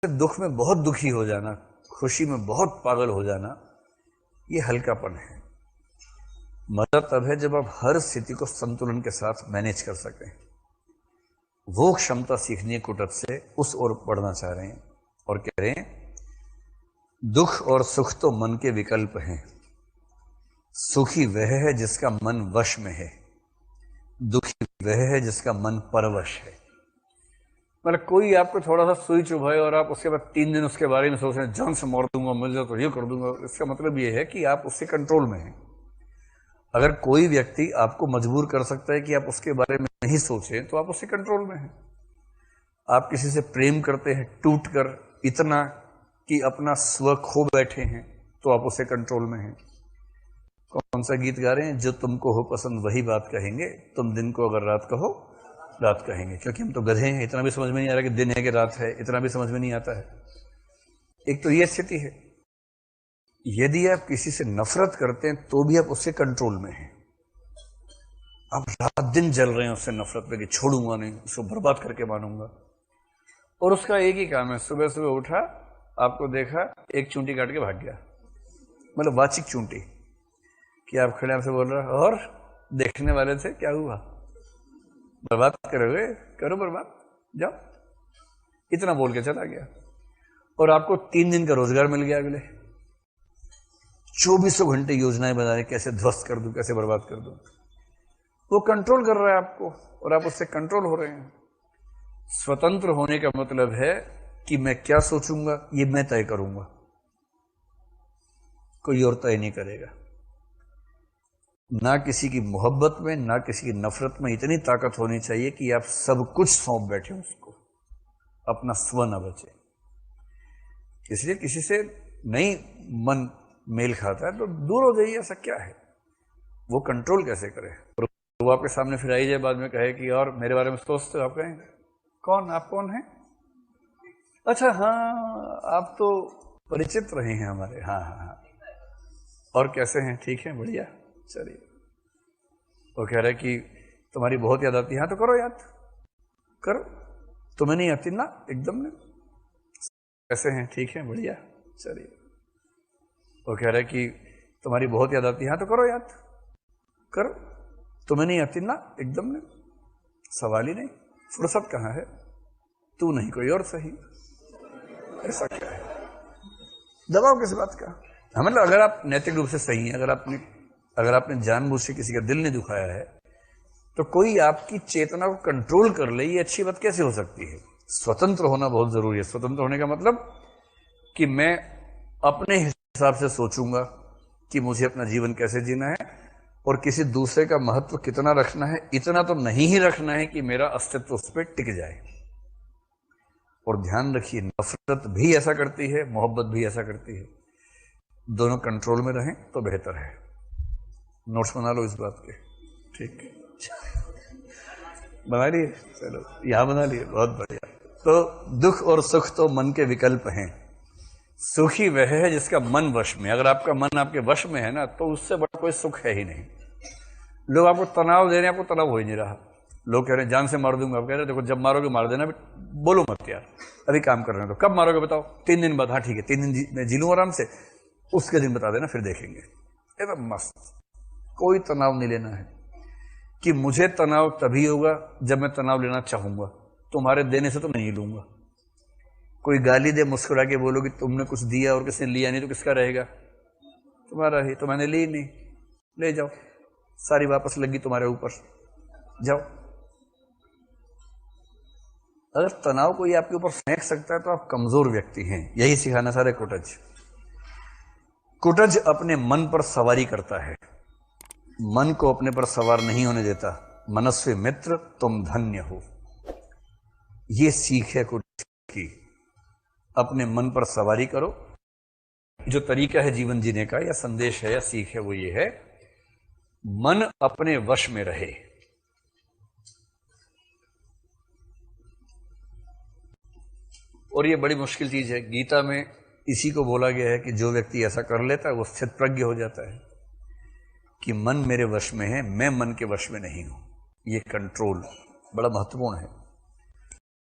दुख में बहुत दुखी हो जाना, खुशी में बहुत पागल हो जाना, ये हल्कापन है। मजा तब है जब आप हर स्थिति को संतुलन के साथ मैनेज कर सकें। वो क्षमता सीखनी है कुटज से, उस ओर बढ़ना चाह रहे हैं और कह रहे हैं दुख और सुख तो मन के विकल्प हैं, सुखी वह है जिसका मन वश में है, दुखी वह है जिसका मन परवश है। मतलब कोई आपको थोड़ा सा सुई चुभाए और आप उसके बाद 3 दिन उसके बारे में सोच रहे हैं, जान से मार दूंगा, मिल जाए तो ये कर दूंगा, इसका मतलब ये है कि आप उससे कंट्रोल में हैं। अगर कोई व्यक्ति आपको मजबूर कर सकता है कि आप उसके बारे में नहीं सोचें, तो आप उससे कंट्रोल में हैं। आप किसी से प्रेम करते हैं टूट कर इतना कि अपना स्व खो बैठे हैं, तो आप उससे कंट्रोल में हैं। कौन सा गीत गा रहे हैं? जो तुमको हो पसंद वही बात कहेंगे, तुम दिन को अगर रात कहो रात कहेंगे। क्योंकि हम तो गधे हैं, इतना भी समझ में नहीं आ रहा कि दिन है कि रात है, इतना भी समझ में नहीं आता है। एक तो ये स्थिति है। यदि आप किसी से नफरत करते हैं तो भी आप उससे कंट्रोल में हैं। आप रात दिन जल रहे हैं उससे नफरत पे कि छोड़ूंगा नहीं, उसको बर्बाद करके मानूंगा। और उसका एक ही काम है, सुबह सुबह उठा, आपको देखा, एक चूंटी काट के भाग गया। मतलब वाचिक चूंटी कि आप खड़े आपसे बोल रहे और देखने वाले थे क्या हुआ, बर्बाद करोगे, करो बर्बाद, जाओ, इतना बोल के चला गया। और आपको 3 दिन का रोजगार मिल गया। अगले 24 घंटे योजनाएं बना रहे, कैसे ध्वस्त कर दूं, कैसे बर्बाद कर दूं। वो कंट्रोल कर रहा है आपको और आप उससे कंट्रोल हो रहे हैं। स्वतंत्र होने का मतलब है कि मैं क्या सोचूंगा ये मैं तय करूंगा, कोई और तय नहीं करेगा। ना किसी की मोहब्बत में, ना किसी की नफरत में इतनी ताकत होनी चाहिए कि आप सब कुछ सौंप बैठे उसको, अपना स्व न बचे। इसलिए किसी से नहीं मन मेल खाता है तो दूर हो जाइए। ऐसा क्या है, वो कंट्रोल कैसे करे? और वो आपके सामने फिर आई जाए बाद में कहे कि और मेरे बारे में सोचते हो, आप कहें कौन, आप कौन हैं? अच्छा हाँ, आप तो परिचित रहे हैं हमारे। हाँ हाँ हाँ, और कैसे हैं? ठीक है, बढ़िया, चलिए। वो कह रहे कि तुम्हारी बहुत याद आती है। हाँ तो करो याद, करो, तुम्हें नहीं आती ना? एकदम नहीं। कैसे हैं? ठीक है, बढ़िया, चलिए। वो कह रहे कि तुम्हारी बहुत याद आती है। हाँ तो करो याद, करो, तुम्हें नहीं आती ना? एकदम नहीं, सवाल ही नहीं। फुर्सत कहाँ है? तू नहीं कोई और सही। ऐसा क्या है, दबाव किस बात का? हाँ, मतलब अगर आप नैतिक रूप से सही हैं, अगर आपने जानबूझ से किसी का दिल नहीं दुखाया है, तो कोई आपकी चेतना को कंट्रोल कर ले, ये अच्छी बात कैसे हो सकती है? स्वतंत्र होना बहुत जरूरी है। स्वतंत्र होने का मतलब कि मैं अपने हिसाब से सोचूंगा कि मुझे अपना जीवन कैसे जीना है, और किसी दूसरे का महत्व कितना रखना है, इतना तो नहीं ही रखना है कि मेरा अस्तित्व उस पर टिक जाए। और ध्यान रखिए, नफरत भी ऐसा करती है, मोहब्बत भी ऐसा करती है। दोनों कंट्रोल में रहें तो बेहतर है। नोट्स बना लो इस बात के, ठीक? बना लिए? चलो, यहां बना लिए, बहुत बढ़िया। तो दुख और सुख तो मन के विकल्प हैं, सुखी वह है जिसका मन वश में। अगर आपका मन आपके वश में है ना, तो उससे बड़ा कोई सुख है ही नहीं। लोग आपको तनाव दे रहे हैं, आपको तनाव हो ही नहीं रहा। लोग कह रहे हैं जान से मार दूंगा, आप कह रहे हैं देखो जब मारोगे मार देना, बोलो मत यार, अभी काम कर रहे हैं। तो कब मारोगे बताओ? 3 दिन बाद। हाँ ठीक है, 3 दिन मैं जी लूँ आराम से, उसके दिन बता देना, फिर देखेंगे। एकदम मस्त, कोई तनाव नहीं लेना है कि मुझे तनाव तभी होगा जब मैं तनाव लेना चाहूंगा, तुम्हारे देने से तो नहीं लूंगा। कोई गाली दे, मुस्कुरा के बोलो कि तुमने कुछ दिया और किसने लिया नहीं, तो किसका रहेगा? तुम्हारा ही। तो मैंने ली नहीं, ले जाओ, सारी वापस लगी तुम्हारे ऊपर, जाओ। अगर तनाव कोई आपके ऊपर फेंक सकता है तो आप कमजोर व्यक्ति हैं। यही सिखाना सारे कुटज। कुटज अपने मन पर सवारी करता है, मन को अपने पर सवार नहीं होने देता। मनस्वी मित्र तुम धन्य हो, ये सीख है कुटज की। अपने मन पर सवारी करो। जो तरीका है जीवन जीने का, या संदेश है या सीख है, वो ये है, मन अपने वश में रहे। और ये बड़ी मुश्किल चीज है। गीता में इसी को बोला गया है कि जो व्यक्ति ऐसा कर लेता है वो स्थित प्रज्ञ हो जाता है, कि मन मेरे वश में है, मैं मन के वश में नहीं हूं। ये कंट्रोल बड़ा महत्वपूर्ण है।